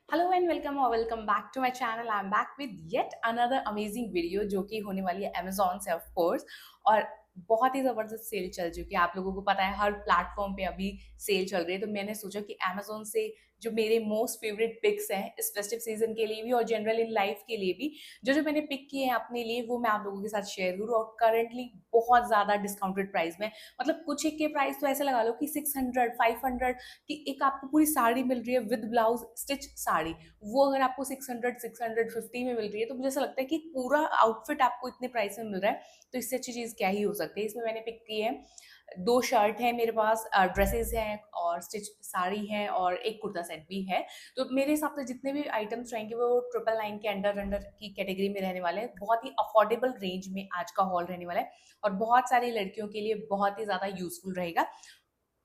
Hello and welcome back to my channel. I am back with yet another amazing video जो कि होने वाली है अमेजोन से ऑफ कोर्स। और बहुत ही ज़बरदस्त सेल चल चुकी है, आप लोगों को पता है हर प्लेटफॉर्म पे अभी सेल चल रही है। तो मैंने सोचा कि अमेजोन से जो मेरे मोस्ट फेवरेट पिक्स हैं इस फेस्टिव सीजन के लिए भी और जनरल इन लाइफ के लिए भी, जो जो मैंने पिक किए हैं अपने लिए, वो मैं आप लोगों के साथ शेयर करूँ। और करंटली बहुत ज़्यादा डिस्काउंटेड प्राइस में, मतलब कुछ एक के प्राइस तो ऐसे लगा लो कि 600 500 कि एक आपको पूरी साड़ी मिल रही है विद ब्लाउज स्टिच साड़ी, वो अगर आपको 650 में मिल रही है तो मुझे ऐसा लगता है कि पूरा आउटफिट आपको इतने प्राइस में मिल रहा है। तो इससे अच्छी चीज़ क्या ही हो सकती है। इसमें मैंने पिक की है, दो शर्ट है मेरे पास, ड्रेसेस हैं और स्टिच साड़ी है और एक कुर्ता सेट भी है। तो मेरे हिसाब से जितने भी आइटम्स रहेंगे वो 999 के अंडर अंडर की कैटेगरी में रहने वाले हैं। बहुत ही अफोर्डेबल रेंज में आज का हॉल रहने वाला है और बहुत सारी लड़कियों के लिए बहुत ही ज़्यादा यूजफुल रहेगा।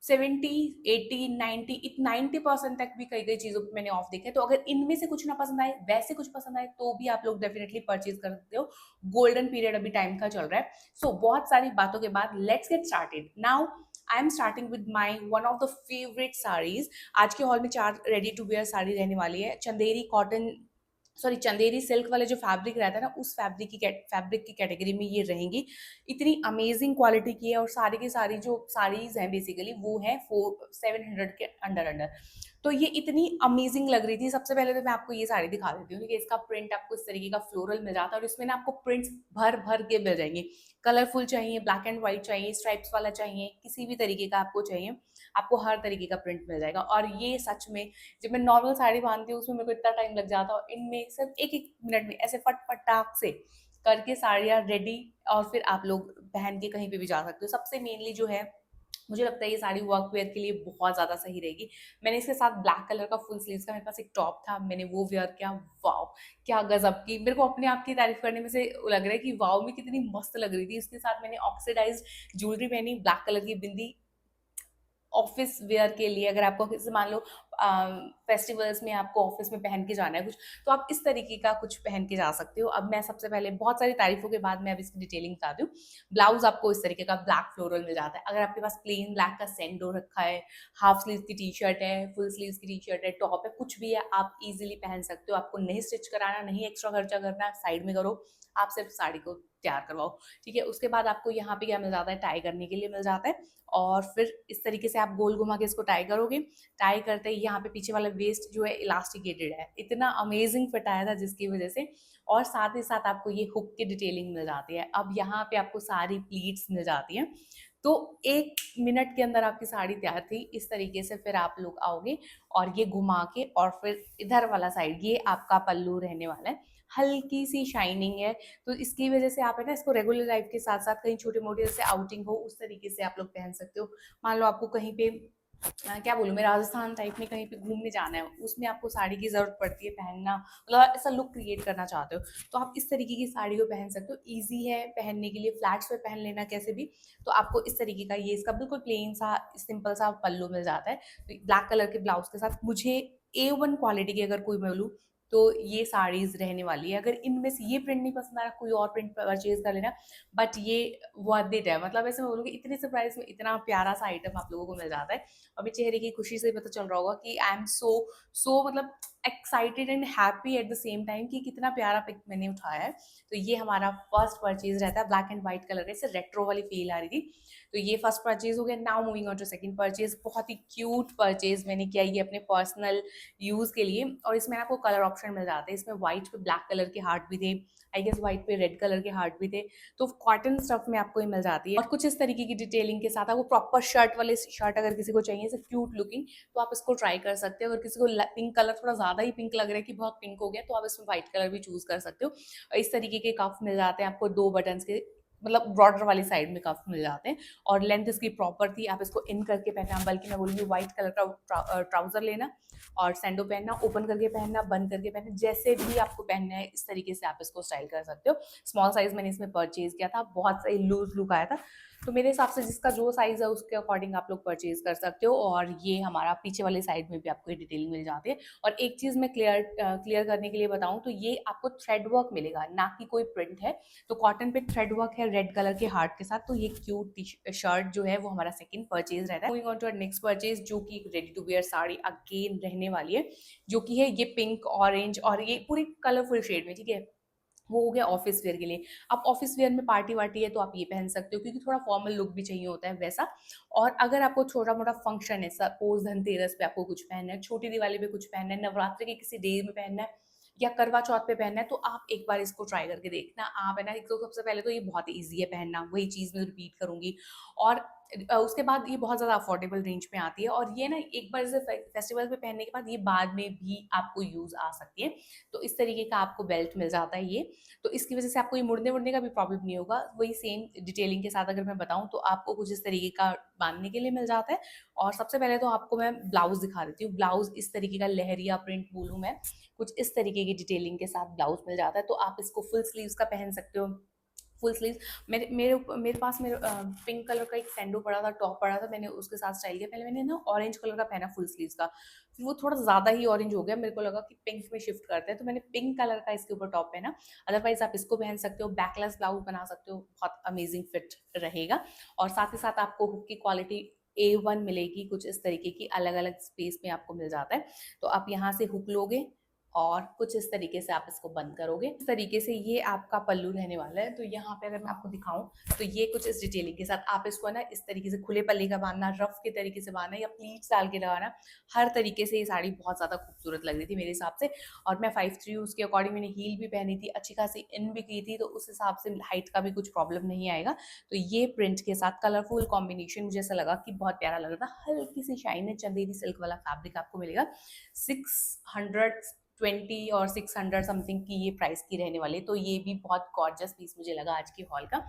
70 80 90 90% तक भी कई कई चीजों पे मैंने ऑफ देखे। तो अगर इनमें से कुछ ना पसंद आए, वैसे कुछ पसंद आए, तो भी आप लोग डेफिनेटली परचेज कर सकते हो। गोल्डन पीरियड अभी टाइम का चल रहा है। सो बहुत सारी बातों के बाद let's get started now. I am starting with my one of the favourite saris. आज के हॉल में 4 रेडी टू वेयर साड़ी रहने वाली है। Chanderi cotton, sorry Chanderi silk वाले जो फैब्रिक रहता है ना, उस फैब्रिक की कैटेगरी में ये रहेंगी। इतनी अमेजिंग क्वालिटी की है और सारी की सारी जो साड़ीज हैं बेसिकली वो है 700 के अंडर अंडर। तो ये इतनी अमेजिंग लग रही थी। सबसे पहले तो मैं आपको ये साड़ी दिखा देती हूँ कि इसका प्रिंट आपको इस तरीके का फ्लोरल मिल जाता है और इसमें ना आपको प्रिंट्स भर भर के मिल जाएंगे। कलरफुल चाहिए, ब्लैक एंड व्हाइट चाहिए, स्ट्राइप्स वाला चाहिए, किसी भी तरीके का आपको चाहिए, आपको हर तरीके का प्रिंट मिल जाएगा। और ये सच में, जब मैं नॉर्मल साड़ी बांधती हूँ उसमें मेरे को इतना टाइम लग जाता है और इनमें सिर्फ एक एक मिनट में ऐसे फट फटाक से करके साड़ियाँ रेडी और फिर आप लोग पहन के कहीं पे भी जा सकते हो। सबसे मेनली जो है, मुझे लगता है ये साड़ी वर्क वेयर के लिए बहुत ज्यादा सही रहेगी। मैंने इसके साथ ब्लैक कलर का फुल स्लीव्स का मेरे पास एक टॉप था, मैंने वो वेयर किया। वाओ, क्या गजब की, मेरे को अपने आप की तारीफ करने में से लग रहा है कि वाओ में कितनी मस्त लग रही थी। इसके साथ मैंने ऑक्सीडाइज्ड ज्वेलरी पहनी, ब्लैक कलर की बिंदी। ऑफिस वेयर के लिए अगर आपको जैसे मान लो फेस्टिवल्स में आपको ऑफिस में पहन के जाना है कुछ, तो आप इस तरीके का कुछ पहन के जा सकते हो। अब मैं सबसे पहले, बहुत सारी तारीफों के बाद मैं अब इसकी डिटेलिंग बता दूं। ब्लाउज आपको इस तरीके का ब्लैक फ्लोरल मिल जाता है। अगर आपके पास प्लेन ब्लैक का सेंडो रखा है, हाफ स्लीव की टी शर्ट है, फुल स्लीव की टी शर्ट है, टॉप है, कुछ भी है, आप इजिली पहन सकते हो। आपको नहीं स्टिच कराना, नहीं एक्स्ट्रा खर्चा करना, साइड में करो, आप सिर्फ साड़ी को तैयार करवाओ। ठीक है, उसके बाद आपको यहाँ पे क्या मिल जाता है, टाई करने के लिए मिल जाता है। और फिर इस तरीके से आप गोल घुमा के इसको टाई करोगे। टाई करते ही यहाँ पे पीछे वाला वेस्ट जो है इलास्टिकेटेड है, इतना अमेजिंग फिट आया था जिसकी वजह से। और साथ ही साथ आपको ये हुक की डिटेलिंग मिल जाती है। अब यहाँ पे आपको सारी प्लीट्स मिल जाती हैं। तो 1 मिनट के अंदर आपकी साड़ी तैयार थी। इस तरीके से फिर आप लोग आओगे और ये घुमा के, और फिर इधर वाला साइड ये आपका पल्लू रहने वाला है। हल्की सी शाइनिंग है, तो इसकी वजह से आप है ना इसको रेगुलर लाइफ के साथ साथ कहीं छोटे मोटे जैसे आउटिंग हो उस तरीके से आप लोग पहन सकते हो। मान लो आपको कहीं पे क्या बोलूँ मैं, राजस्थान टाइप में कहीं पे घूमने जाना है, उसमें आपको साड़ी की जरूरत पड़ती है पहनना, मतलब ऐसा लुक क्रिएट करना चाहते हो, तो आप इस तरीके की साड़ी को पहन सकते हो। ईजी है पहनने के लिए, फ्लैट्स पे पहन लेना कैसे भी। तो आपको इस तरीके का ये इसका बिल्कुल प्लेन सा सिंपल सा पल्लू मिल जाता है। तो ब्लैक कलर के ब्लाउज के साथ मुझे A1 क्वालिटी की अगर कोई बोलूँ तो ये साड़ीज रहने वाली है। अगर इनमें से ये प्रिंट नहीं पसंद आ रहा, कोई और प्रिंट परचेज कर लेना। बट ये वर्थ इट है, मतलब ऐसे मैं बोलूँगी इतने से प्राइस में इतना प्यारा सा आइटम आप लोगों को मिल जाता है। और मेरे चेहरे की खुशी से पता चल रहा होगा कि आई एम सो सो मतलब excited and happy at the same time कि कितना प्यारा पिक मैंने उठाया है। तो ये हमारा फर्स्ट परचेज रहता है। ब्लैक एंड व्हाइट कलर का, इससे रेट्रो वाली फील आ रही थी। तो ये फर्स्ट परचेज हो गया। Now moving on to second purchase. बहुत ही क्यूट परचेज मैंने किया ये अपने पर्सनल यूज के लिए। और इसमें आपको कलर ऑप्शन मिल जाते हैं। इसमें व्हाइट पे ब्लैक कलर के हार्ट भी थे, आई गेस व्हाइट पे रेड कलर के हार्ट भी थे। तो कॉटन स्टफ में आपको ये मिल जाती है और कुछ इस तरीके की डिटेलिंग के साथ। आपको प्रॉपर शर्ट वाले शर्ट अगर किसी को चाहिए सिर्फ क्यूट लुकिंग, तो आप इसको ट्राई कर सकते हो। अगर किसी को पिंक कलर थोड़ा ज्यादा ही पिंक लग रहा है कि बहुत पिंक हो गया, तो आप इसमें व्हाइट कलर भी चूज कर सकते हो। और इस तरीके के कफ मिल जाते हैं आपको, 2 बटन के, मतलब बॉर्डर वाली साइड में कफ मिल जाते हैं। और लेंथ इसकी प्रॉपर थी, आप इसको इन करके पहनना, बल्कि मैं बोलूँगी व्हाइट कलर का ट्राउजर लेना और सैंडो पहनना, ओपन करके पहनना, बंद करके पहनना, जैसे भी आपको पहनना है इस तरीके से आप इसको स्टाइल कर सकते हो। स्मॉल साइज मैंने इसमें परचेज किया था, बहुत सही लूज लुक आया था। तो मेरे हिसाब से जिसका जो साइज़ है उसके अकॉर्डिंग आप लोग परचेज़ कर सकते हो। और ये हमारा पीछे वाले साइड में भी आपको ये डिटेलिंग मिल जाती है। और एक चीज़ मैं क्लियर करने के लिए बताऊँ तो ये आपको थ्रेड वर्क मिलेगा, ना कि कोई प्रिंट है। तो कॉटन पे थ्रेड वर्क है रेड कलर के हार्ट के साथ, तो ये क्यूट शर्ट जो है वो हमारा सेकंड परचेज रहता है। Moving on to our next purchase, जो कि एक ready to wear sari again रहने वाली है, जो कि है ये पिंक ऑरेंज और ये पूरी कलरफुल शेड में, ठीक है। वो हो गया ऑफिस वेयर के लिए। अब ऑफिस वेयर में पार्टी वार्टी है तो आप ये पहन सकते हो, क्योंकि थोड़ा फॉर्मल लुक भी चाहिए होता है वैसा। और अगर आपको छोटा मोटा फंक्शन है, सपोज धनतेरस पे आपको कुछ पहनना है, छोटी दिवाली पे कुछ पहनना है, नवरात्रि के किसी डे में पहनना है, या करवा चौथ पे पहनना है, तो आप एक बार इसको ट्राई करके देखना। आप है ना, एक तो सबसे पहले तो ये बहुत ईजी है पहनना, वही चीज़ मैं रिपीट करूंगी। और उसके बाद ये बहुत ज़्यादा अफोर्डेबल रेंज में आती है, और ये ना एक बार जैसे फेस्टिवल पे पहनने के बाद ये बाद में भी आपको यूज़ आ सकती है। तो इस तरीके का आपको बेल्ट मिल जाता है ये। तो इसकी वजह से आपको ये मुड़ने वुड़ने का भी प्रॉब्लम नहीं होगा। वही सेम डिटेलिंग के साथ अगर मैं बताऊँ तो आपको कुछ इस तरीके का बांधने के लिए मिल जाता है। और सबसे पहले तो आपको मैं ब्लाउज दिखा देती हूँ। ब्लाउज इस तरीके का लहरिया प्रिंट बोलूँ मैं, कुछ इस तरीके की डिटेलिंग के साथ ब्लाउज मिल जाता है। तो आप इसको फुल स्लीव्स का पहन सकते हो। फुल स्लीव मेरे पास पिंक कलर का एक सैंडो पड़ा था, टॉप पड़ा था, मैंने उसके साथ स्टाइल किया। पहले मैंने ना ऑरेंज कलर का पहना फुल स्लीव्स का, फिर वो थोड़ा ज़्यादा ही ऑरेंज हो गया, मेरे को लगा कि पिंक में शिफ्ट करते हैं, तो मैंने पिंक कलर का इसके ऊपर टॉप पहना। अदरवाइज आप इसको पहन सकते हो, बैकलेस ब्लाउज बना सकते हो, बहुत अमेजिंग फिट रहेगा। और साथ ही साथ आपको हुक की क्वालिटी A1 मिलेगी, कुछ इस तरीके की अलग अलग स्पेस में आपको मिल जाता है। तो आप यहाँ से हुक लोगे और कुछ इस तरीके से आप इसको बंद करोगे। इस तरीके से ये आपका पल्लू रहने वाला है। तो यहाँ पे अगर मैं आपको दिखाऊं तो ये कुछ इस डिटेलिंग के साथ आप इसको ना इस तरीके से खुले पल्ले का बांधना, रफ के तरीके से बांधना, या प्लीट्स डाल के लगाना, हर तरीके से ये साड़ी बहुत ज्यादा खूबसूरत लग रही थी मेरे हिसाब से। और मैं 5'3" उसके अकॉर्डिंग मैंने हील भी पहनी थी, अच्छी खासी इन भी की थी, तो उस हिसाब से हाइट का भी कुछ प्रॉब्लम नहीं आएगा। तो ये प्रिंट के साथ कलरफुल कॉम्बिनेशन मुझे ऐसा लगा कि बहुत प्यारा लग रहा था। हल्की सी शाइन है, चंदेरी सिल्क वाला फैब्रिक आपको मिलेगा। 620 और 600 समथिंग की ये प्राइस की रहने वाली है। तो ये भी बहुत गॉर्जियस पीस मुझे लगा आज के हॉल का।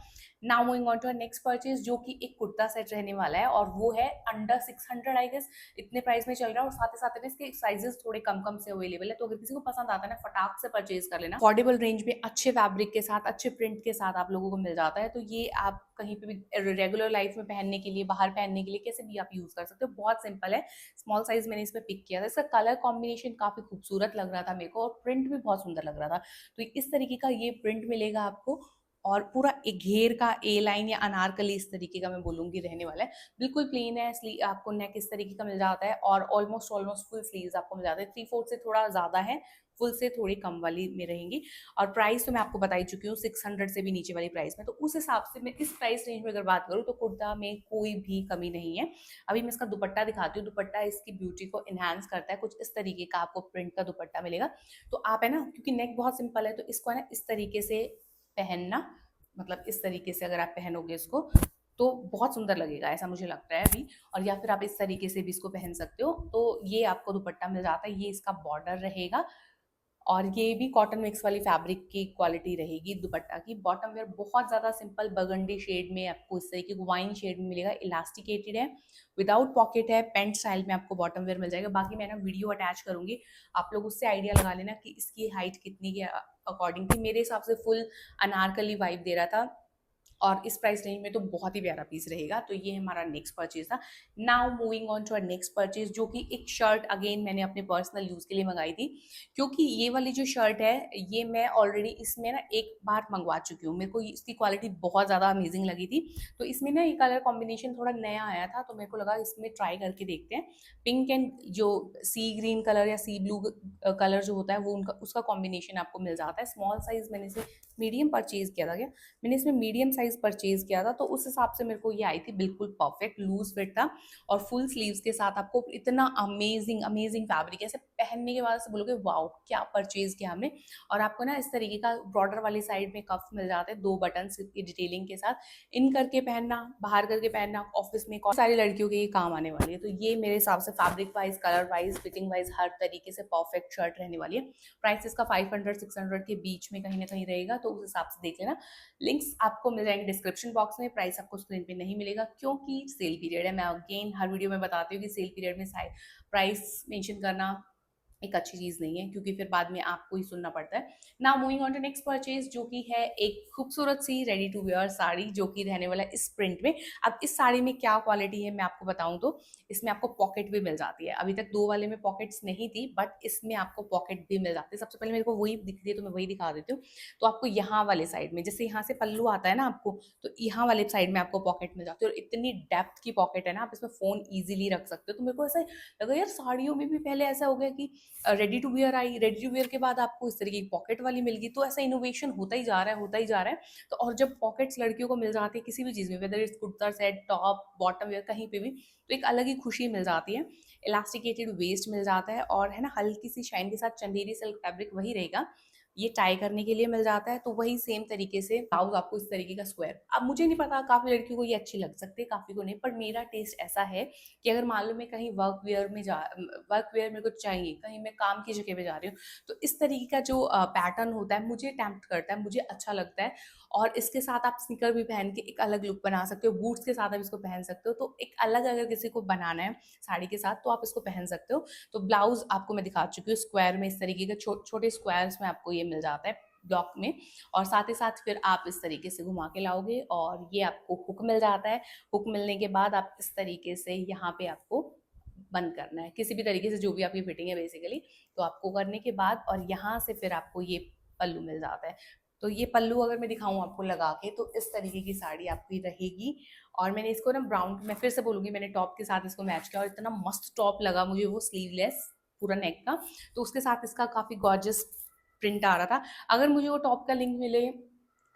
Now moving on to next purchase, जो कि एक कुर्ता सेट रहने वाला है, और वो है अंडर 600 आई गेस, इतने प्राइस में चल रहा है। और साथ ही साथ इसके साइजेस थोड़े कम कम से अवेलेबल है, तो अगर किसी को पसंद आता है ना, फटाक से परचेज कर लेना। अफोर्डेबल रेंज में अच्छे फैब्रिक के साथ, अच्छे प्रिंट के साथ आप लोगों को मिल जाता है। तो ये आप कहीं पे भी रेगुलर लाइफ में पहनने के लिए, बाहर पहनने के लिए, कैसे भी आप यूज कर सकते हो। बहुत सिंपल है, स्मॉल साइज मैंने इसमें पिक किया था। इसका कलर कॉम्बिनेशन काफी खूबसूरत लग रहा था मेरे को, और प्रिंट भी बहुत सुंदर लग रहा था। तो इस तरीके का ये प्रिंट मिलेगा आपको, और पूरा एक घेर का ए लाइन या अनारकली इस तरीके का मैं बोलूंगी रहने वाला है। बिल्कुल प्लेन है, स्लीव आपको नेक इस तरीके का मिल जाता है, और ऑलमोस्ट फुल स्लीव्स आपको मिल जाता है। 3/4 से थोड़ा ज्यादा है, फुल से थोड़ी कम वाली में रहेंगी। और प्राइस तो मैं आपको बता ही चुकी हूँ, 600 से भी नीचे वाली प्राइस में। तो उस हिसाब से मैं इस प्राइस रेंज में अगर बात करूँ तो कुर्ता में कोई भी कमी नहीं है। अभी मैं इसका दुपट्टा दिखाती हूँ। दुपट्टा इसकी ब्यूटी को इनहांस करता है, कुछ इस तरीके का आपको प्रिंट का दुपट्टा मिलेगा। तो आप है ना, क्योंकि नेक बहुत सिंपल है, तो इसको है ना इस तरीके से पहनना, मतलब इस तरीके से अगर आप पहनोगे इसको तो बहुत सुंदर लगेगा, ऐसा मुझे लगता है अभी। और या फिर आप इस तरीके से भी इसको पहन सकते हो। तो ये आपको दुपट्टा मिल जाता है, ये इसका बॉर्डर रहेगा। और ये भी कॉटन मिक्स वाली फैब्रिक की क्वालिटी रहेगी दुपट्टा की। बॉटम वेयर बहुत ज़्यादा सिंपल बर्गंडी शेड में आपको, इस तरीके वाइन शेड में मिलेगा। इलास्टिकेटेड है, विदाउट पॉकेट है, पेंट स्टाइल में आपको बॉटम वेयर मिल जाएगा। बाकी मैं ना वीडियो अटैच करूंगी, आप लोग उससे आइडिया लगा लेना कि इसकी हाइट कितनी के अकॉर्डिंग थी। मेरे हिसाब से फुल अनारकली वाइब दे रहा था, और इस प्राइस रेंज में तो बहुत ही प्यारा पीस रहेगा। तो ये हमारा नेक्स्ट परचेज था। Now moving on to our next purchase, जो कि एक शर्ट अगेन मैंने अपने पर्सनल यूज के लिए मंगाई थी। क्योंकि ये वाली जो शर्ट है, ये मैं ऑलरेडी इसमें ना एक बार मंगवा चुकी हूँ, मेरे को इसकी क्वालिटी बहुत ज़्यादा अमेजिंग लगी थी। तो इसमें ना ये कलर कॉम्बिनेशन थोड़ा नया आया था, तो मेरे को लगा इसमें ट्राई करके देखते हैं। पिंक एंड जो सी ग्रीन कलर या सी ब्लू कलर जो होता है वो उनका उसका कॉम्बिनेशन आपको मिल जाता है। स्मॉल साइज मैंने इसे मीडियम परचेज किया था क्या, मैंने इसमें मीडियम साइज परचेज किया था, तो उस हिसाब से मेरे को ये आई थी बिल्कुल परफेक्ट, लूज फिट था। और फुल स्लीव्स के साथ आपको इतना अमेजिंग अमेजिंग फैब्रिक है, ऐसे पहनने के बाद से बोलोगे वाओ क्या परचेज किया हमने। और आपको ना इस तरीके का बॉर्डर वाली साइड में कफ मिल जाते हैं, 2 बटन की डिटेलिंग के साथ। इन करके पहनना, बाहर करके पहनना, ऑफिस में सारी लड़कियों के ये काम आने वाली है। तो ये मेरे हिसाब से fabric wise, colour wise, fitting wise हर तरीके से परफेक्ट शर्ट रहने वाली है। प्राइस इसका 500-600 के बीच में कहीं ना कहीं रहेगा, तो उस हिसाब से देख लेना। लिंक्स आपको मिल जाएंगे डिस्क्रिप्शन बॉक्स में। प्राइस आपको स्क्रीन पे नहीं मिलेगा क्योंकि सेल पीरियड है। मैं अगेन हर वीडियो में बताती हूँ कि सेल पीरियड में प्राइस मेंशन करना एक अच्छी चीज़ नहीं है, क्योंकि फिर बाद में आपको ही सुनना पड़ता है। Now moving on to next purchase, जो कि है एक खूबसूरत सी रेडी टू वेयर साड़ी, जो कि रहने वाला है इस प्रिंट में। अब इस साड़ी में क्या क्वालिटी है मैं आपको बताऊं तो इसमें आपको पॉकेट भी मिल जाती है। अभी तक 2 वाले में पॉकेट्स नहीं थी, बट इसमें आपको पॉकेट भी मिल जाती है। सबसे पहले मेरे को वही दिख रही है तो मैं वही दिखा देती हूँ। तो आपको यहाँ वाले साइड में, जैसे यहाँ से पल्लू आता है ना आपको, तो यहाँ वाले साइड में आपको पॉकेट मिल जाती है, और इतनी डेप्थ की पॉकेट है ना, आप इसमें फोन ईजिली रख सकते हो। तो मेरे को ऐसा लगा यार, साड़ियों में भी पहले ऐसा हो गया कि रेडी टू वियर आई, रेडी टू वियर के बाद आपको इस तरीके की पॉकेट वाली मिल गई। तो ऐसा इनोवेशन होता ही जा रहा है, होता ही जा रहा है। तो और जब पॉकेट्स लड़कियों को मिल जाती है किसी भी चीज़ में, whether it's kurta set, top, bottom wear, कहीं पे भी, तो एक अलग ही खुशी मिल जाती है। इलास्टिकेटेड वेस्ट मिल जाता है, और है ना, हल्की सी शाइन के साथ चंदेरी सिल्क फैब्रिक वही रहेगा। ये टाई करने के लिए मिल जाता है, तो वही सेम तरीके से ब्लाउज आपको इस तरीके का स्क्वायर। अब मुझे नहीं पता, काफी लड़कियों को ये अच्छी लग सकती है, काफी को नहीं, पर मेरा टेस्ट ऐसा है कि अगर मान लो मैं कहीं वर्क वेयर मेरे को चाहिए, कहीं मैं काम की जगह पे जा रही हूँ, तो इस तरीके का जो पैटर्न होता है मुझे टेम्प्ट करता है, मुझे अच्छा लगता है। और इसके साथ आप स्नीकर भी पहन के एक अलग लुक बना सकते हो, बूट्स के साथ आप इसको पहन सकते हो। तो एक अलग अगर किसी को बनाना है साड़ी के साथ, तो आप इसको पहन सकते हो। तो ब्लाउज आपको मैं दिखा चुकी हूँ, स्क्वायर में इस तरीके के छोटे स्क्वायर्स में आपको ये मिल जाता है ब्लॉक में। और साथ ही साथ फिर आप इस तरीके से घुमा के लाओगे, और ये आपको हुक मिल जाता है। हुक मिलने के बाद आप इस तरीके से यहाँ पे आपको बंद करना है किसी भी तरीके से, जो भी आपकी फिटिंग है बेसिकली। तो आपको करने के बाद, और यहाँ से फिर आपको ये पल्लू मिल जाता है। तो ये पल्लू अगर मैं दिखाऊं आपको लगा के, तो इस तरीके की साड़ी आपकी रहेगी। और मैंने इसको ना ब्राउन, मैं फिर से बोलूंगी, मैंने टॉप के साथ इसको मैच किया, और इतना मस्त टॉप लगा मुझे वो, स्लीवलेस पूरा नेक का। तो उसके साथ इसका काफी गॉर्जियस प्रिंट आ रहा था। अगर मुझे वो टॉप का लिंक मिले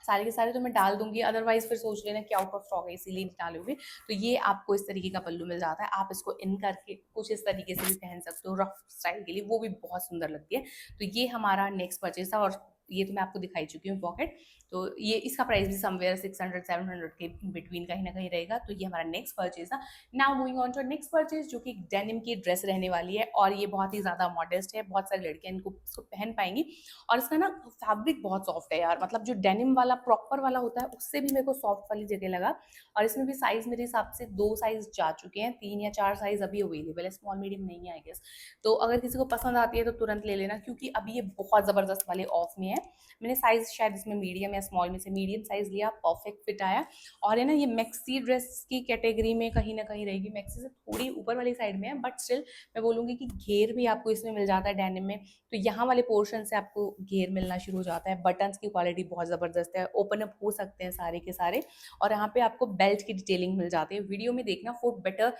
सारे के सारे तो मैं डाल दूंगी, अदरवाइज फिर सोच लेना कि आउट ऑफ स्टॉक है इसीलिए नहीं डालोगे। तो ये आपको इस तरीके का पल्लू मिल जाता है। आप इसको इन करके कुछ इस तरीके से भी पहन सकते हो रफ स्टाइल के लिए, वो भी बहुत सुंदर लगती है। तो ये हमारा नेक्स्ट परचेज था, और ये तो मैं आपको दिखाई चुकी हूँ पॉकेट। तो ये इसका प्राइस भी समवेयर 600-700 के बिटवीन कहीं ना कहीं रहेगा। तो ये हमारा नेक्स्ट परचेज था। Now moving on to next purchase, जो कि डेनिम की ड्रेस रहने वाली है, और ये बहुत ही ज्यादा मॉडेस्ट है, बहुत सारी लड़कियां इनको इसको पहन पाएंगी। और इसका ना फैब्रिक बहुत सॉफ्ट है यार, मतलब जो डेनिम वाला प्रॉपर वाला होता है उससे भी मेरे को सॉफ्ट वाली जगह लगा। और इसमें भी साइज मेरे हिसाब से 2 साइज जा चुके हैं, 3 या 4 साइज अभी अवेलेबल है, स्मॉल मीडियम नहीं है आई गेस। तो अगर किसी को पसंद आती है तो तुरंत ले लेना, क्योंकि अभी ये बहुत जबरदस्त वाले ऑफ में है। मैंने साइज शायद इसमें मीडियम या स्मॉल में से मीडियम साइज लिया, परफेक्ट फिट आया। और है ना, ये मैक्सी ड्रेस की कैटेगरी में कहीं ना कहीं रहेगी, मैक्सी से थोड़ी ऊपर वाली साइड में है, बट स्टिल मैं बोलूंगी कि घेर भी आपको इसमें मिल जाता है डेनिम में। तो यहाँ वाले पोर्शन से आपको घेर मिलना शुरू हो जाता है। बटन्स की क्वालिटी बहुत ज़बरदस्त है, ओपन अप हो सकते हैं सारे के सारे। और यहाँ पे आपको बेल्ट की डिटेलिंग मिल जाती है, वीडियो में देखना फॉर बेटर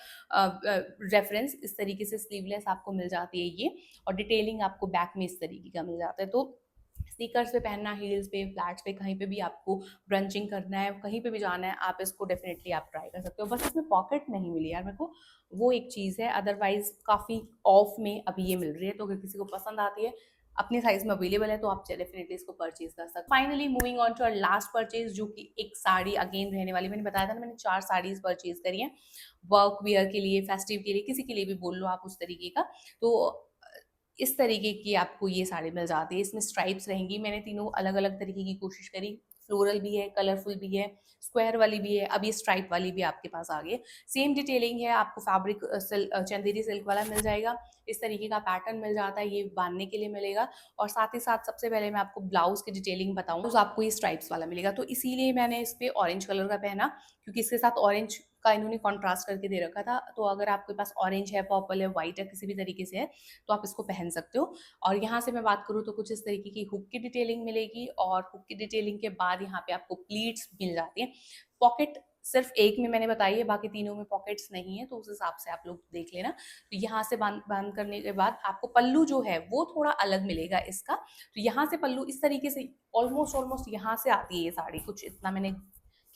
रेफरेंस। इस तरीके से स्लीवलेस आपको मिल जाती है ये, और डिटेलिंग आपको बैक में इस तरीके का मिल जाता है। तो स्नीकर्स पे पहनना, हील्स पे, फ्लैट्स पे, कहीं पे भी आपको ब्रंचिंग करना है, कहीं पे भी जाना है, आप इसको डेफिनेटली आप ट्राई कर सकते हो। बस इसमें पॉकेट नहीं मिली यार मेरे को, वो एक चीज़ है। अदरवाइज काफ़ी ऑफ में अभी ये मिल रही है, तो अगर किसी को पसंद आती है, अपने साइज में अवेलेबल है, तो आप डेफिनेटली इसको परचेज कर सकते। Finally moving on to our last purchase, जो कि एक साड़ी अगेन रहने वाली। मैंने बताया था ना, मैंने 4 साड़ीज परचेज करी हैं, वर्क वियर के लिए, फेस्टिव के लिए, किसी के लिए भी बोल लो आप उस तरीके का। तो इस तरीके की आपको ये साड़ी मिल जाती है, इसमें स्ट्राइप्स रहेंगी। मैंने तीनों अलग अलग तरीके की कोशिश करी, फ्लोरल भी है, कलरफुल भी है, स्क्वायर वाली भी है, अब ये स्ट्राइप वाली भी आपके पास आ गई है। सेम डिटेलिंग है, आपको फैब्रिक चंदेरी सिल्क वाला मिल जाएगा, इस तरीके का पैटर्न मिल जाता है, ये बांधने के लिए मिलेगा। और साथ ही साथ सबसे पहले मैं आपको ब्लाउज की डिटेलिंग बताऊँ, तो आपको ये स्ट्राइप्स वाला मिलेगा। तो इसीलिए मैंने इस पर ऑरेंज कलर का पहना, क्योंकि इसके साथ ऑरेंज का इन्होंने कॉन्ट्रास्ट करके दे रखा था। तो अगर आपके पास ऑरेंज है, पर्पल है, व्हाइट है, किसी भी तरीके से है, तो आप इसको पहन सकते हो। और यहाँ से मैं बात करूँ तो कुछ इस तरीके की हुक की डिटेलिंग मिलेगी, और हुक की डिटेलिंग के बाद यहाँ पे आपको प्लीट्स मिल जाती है। पॉकेट सिर्फ एक में मैंने बताई है, बाकी तीनों में पॉकेट्स नहीं है, तो उस हिसाब से आप लोग देख लेना। तो यहाँ से बांध करने के बाद आपको पल्लू जो है वो थोड़ा अलग मिलेगा इसका। तो यहाँ से पल्लू इस तरीके से ऑलमोस्ट यहाँ से आती है ये साड़ी, कुछ इतना मैंने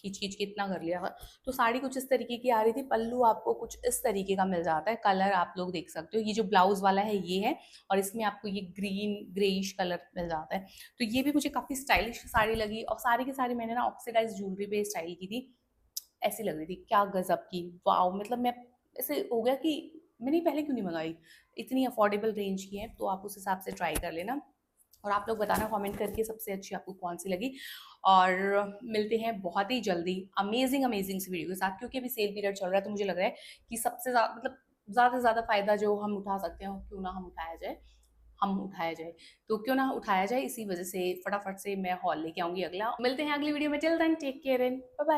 खींच खींच के इतना कर लिया था। तो साड़ी कुछ इस तरीके की आ रही थी, पल्लू आपको कुछ इस तरीके का मिल जाता है। कलर आप लोग देख सकते हो, ये जो ब्लाउज वाला है ये है, और इसमें आपको ये ग्रीन ग्रेइश कलर मिल जाता है। तो ये भी मुझे काफी स्टाइलिश साड़ी लगी, और सारी की सारी मैंने ना ऑक्सीडाइज ज्वेलरी पे स्टाइल की थी, ऐसी लग रही थी क्या गजब की, वाओ। मतलब मैं ऐसे हो गया कि मैंने पहले क्यों नहीं मंगाई, इतनी अफोर्डेबल रेंज की है। तो आप उस हिसाब से ट्राई कर लेना, और आप लोग बताना कमेंट करके सबसे अच्छी आपको कौन सी लगी। और मिलते हैं बहुत ही जल्दी अमेजिंग अमेजिंग सी वीडियो के साथ, क्योंकि अभी सेल पीरियड चल रहा है, तो मुझे लग रहा है कि सबसे ज़्यादा मतलब ज़्यादा से ज़्यादा फ़ायदा जो हम उठा सकते हैं क्यों ना हम उठाया जाए। हम उठाया जाए, तो क्यों ना उठाया जाए, इसी वजह से फटाफट से मैं हॉल लेके आऊंगी अगला। मिलते हैं अगली वीडियो में, till then take care and bye bye.